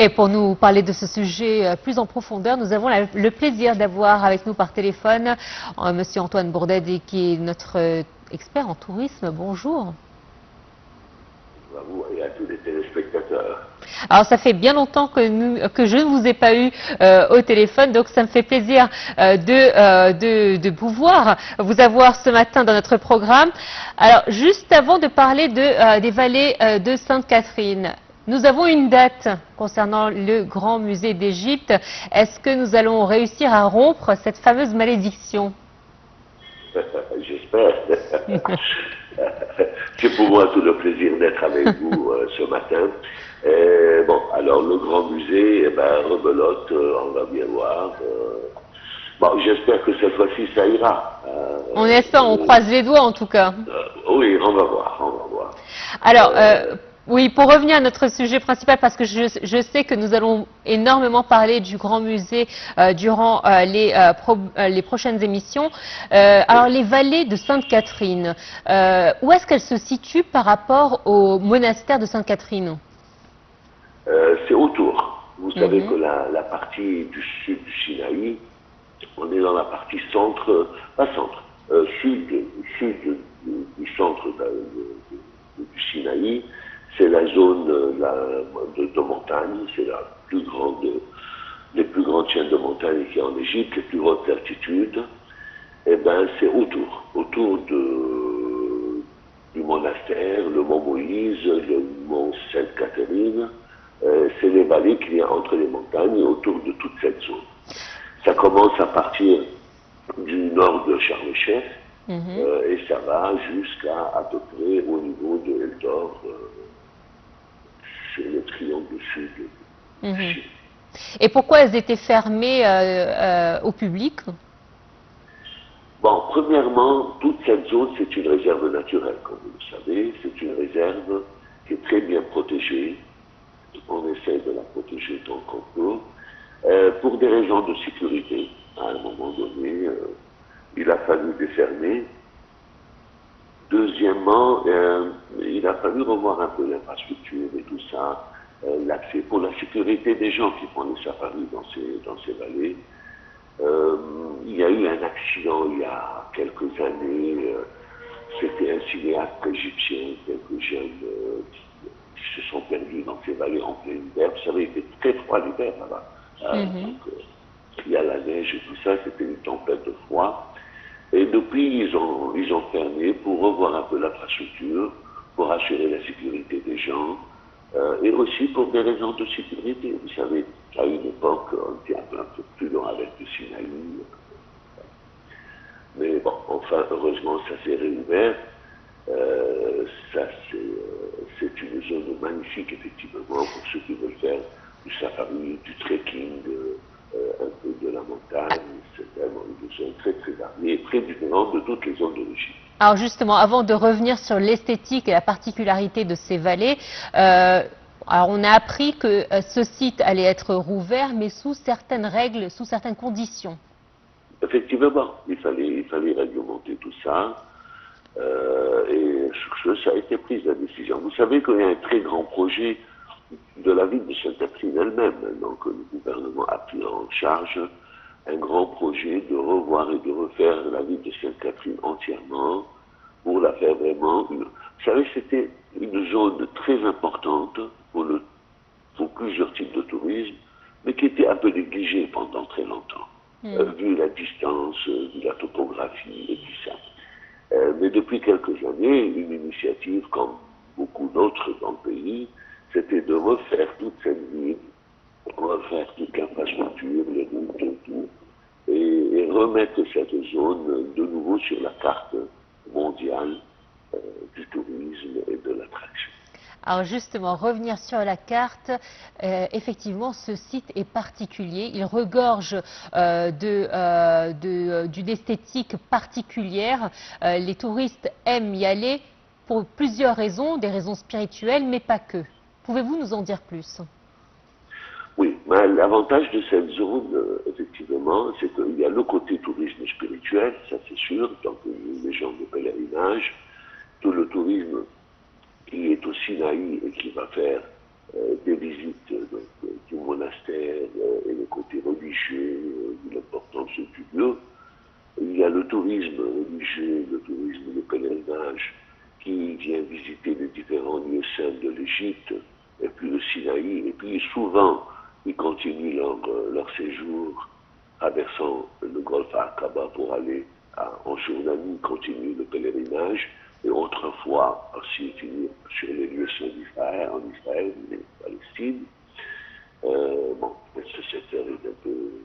Et pour nous parler de ce sujet plus en profondeur, nous avons le plaisir d'avoir avec nous par téléphone Monsieur Antoine Bourdette, qui est notre expert en tourisme. Bonjour. À vous et à tous les téléspectateurs. Alors ça fait bien longtemps que je ne vous ai pas eu au téléphone, donc ça me fait plaisir de pouvoir vous avoir ce matin dans notre programme. Alors juste avant de parler des vallées de Sainte-Catherine, nous avons une date concernant le Grand Musée d'Égypte. Est-ce que nous allons réussir à rompre cette fameuse malédiction? J'espère. C'est pour moi tout le plaisir d'être avec vous ce matin. Bon, alors le Grand Musée, rebelote, on va bien voir. Bon, j'espère que cette fois-ci ça ira. On espère, on croise les doigts en tout cas. Oui, on va voir, on va voir. Alors, oui, pour revenir à notre sujet principal, parce que je sais que nous allons énormément parler du Grand Musée durant les prochaines émissions. Alors, les vallées de Sainte-Catherine, où est-ce qu'elles se situent par rapport au monastère de Sainte-Catherine? C'est autour. Vous savez que la partie du sud du Sinaï, on est dans la partie centre, pas centre, sud du centre du Sinaï. C'est la zone de montagne, c'est la plus grande, les plus grandes chaînes de montagne qu'il y a en Égypte, les plus hautes altitudes. Et ben c'est autour du monastère, le mont Moïse, le mont Sainte-Catherine. C'est les vallées qu'il y a entre les montagnes autour de toute cette zone. Ça commence à partir du nord de Sharm el-Sheikh et ça va jusqu'à à peu près au niveau de El-Dor, c'est le triangle sud du Chine. Et pourquoi elles étaient fermées au public? Bon, premièrement, toute cette zone, c'est une réserve naturelle, comme vous le savez. C'est une réserve qui est très bien protégée. On essaie de la protéger tant qu'on peut. Pour des raisons de sécurité, à un moment donné, il a fallu les fermer. Deuxièmement, il a fallu revoir un peu l'infrastructure et tout ça, l'accès pour la sécurité des gens qui font les safaris dans ces vallées. Il y a eu un accident il y a quelques années. C'était un cinéaste égyptien, quelques jeunes qui se sont perdus dans ces vallées en plein hiver. Vous savez, il fait très froid l'hiver là-bas. Donc, il y a la neige et tout ça, c'était une tempête de froid. Et depuis, ils ont fermé pour revoir un peu l'infrastructure, pour assurer la sécurité des gens, et aussi pour des raisons de sécurité. Vous savez, à une époque, on était un peu plus loin avec le Sinaï. Mais bon, enfin, heureusement, ça s'est réouvert. C'est une zone magnifique, effectivement, pour ceux qui veulent faire du safari, du trekking, un peu de la montagne. C'est vraiment une zone très, très variée et très différente de toutes les zones de l'Égypte. Alors justement, avant de revenir sur l'esthétique et la particularité de ces vallées, alors on a appris que ce site allait être rouvert, mais sous certaines règles, sous certaines conditions. Effectivement, il fallait réglementer tout ça. Et sur ce, ça a été prise la décision. Vous savez qu'il y a un très grand projet de la ville de Sainte-Catherine elle-même. Donc le gouvernement a pris en charge un grand projet de revoir et de refaire la ville de Sainte-Catherine entièrement pour la faire vraiment une... Vous savez, c'était une zone très importante pour plusieurs types de tourisme, mais qui était un peu négligée pendant très longtemps, vu la distance, vu la topographie et tout ça. Mais depuis quelques années, une initiative, comme beaucoup d'autres dans le pays, c'était de refaire toute cette ville, refaire toute l'infrastructure, les routes et tout, et remettre cette zone de nouveau sur la carte mondiale du tourisme et de l'attraction. Alors justement, revenir sur la carte, effectivement, ce site est particulier. Il regorge d'une esthétique particulière. Les touristes aiment y aller pour plusieurs raisons, des raisons spirituelles, mais pas que. Pouvez-vous nous en dire plus? Oui, l'avantage de cette zone, effectivement, c'est qu'il y a le côté tourisme spirituel, ça c'est sûr, donc les gens de pèlerinage, tout le tourisme qui est au Sinaï et qui va faire des visites du monastère et le côté religieux, de l'importance du lieu. Il y a le tourisme religieux, le tourisme de pèlerinage qui vient visiter les différents lieux saints de l'Égypte, et puis le Sinaï, et puis souvent ils continuent leur séjour traversant le golfe Aqaba pour aller en Jordanie, continuer le pèlerinage, et autrefois aussi finir sur les lieux saints d'Israël, en Israël et en Palestine. Bon, ce secteur est un peu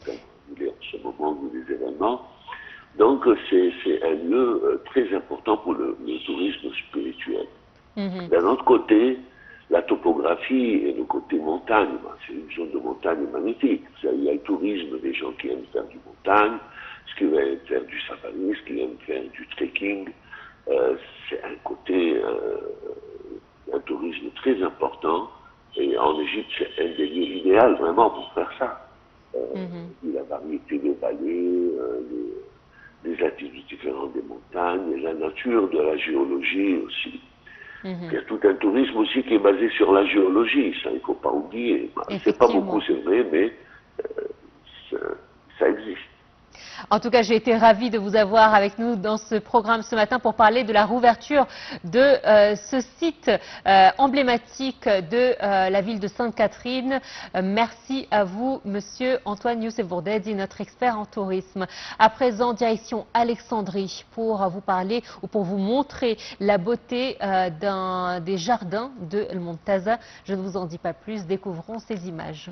annulé en ce moment vu les événements. Donc c'est un lieu très important pour le tourisme spirituel. D'un autre côté, la topographie et le côté montagne, c'est une zone de montagne magnifique. Il y a le tourisme des gens qui aiment faire du montagne, ce qui aiment faire du safari, ce qui aiment faire du trekking. C'est un côté, un tourisme très important. Et en Égypte, c'est un des lieux idéaux vraiment pour faire ça. La variété des vallées, les altitudes différentes des montagnes, et la nature de la géologie aussi. Il y a tout un tourisme aussi qui est basé sur la géologie, ça il ne faut pas oublier. C'est pas beaucoup, c'est vrai, mais ça existe. En tout cas, j'ai été ravie de vous avoir avec nous dans ce programme ce matin pour parler de la rouverture de ce site emblématique de la ville de Sainte-Catherine. Merci à vous, Monsieur Antoine Youssef Bourdedi, notre expert en tourisme. À présent, direction Alexandrie pour vous parler ou pour vous montrer la beauté des jardins de El Montaza. Je ne vous en dis pas plus, découvrons ces images.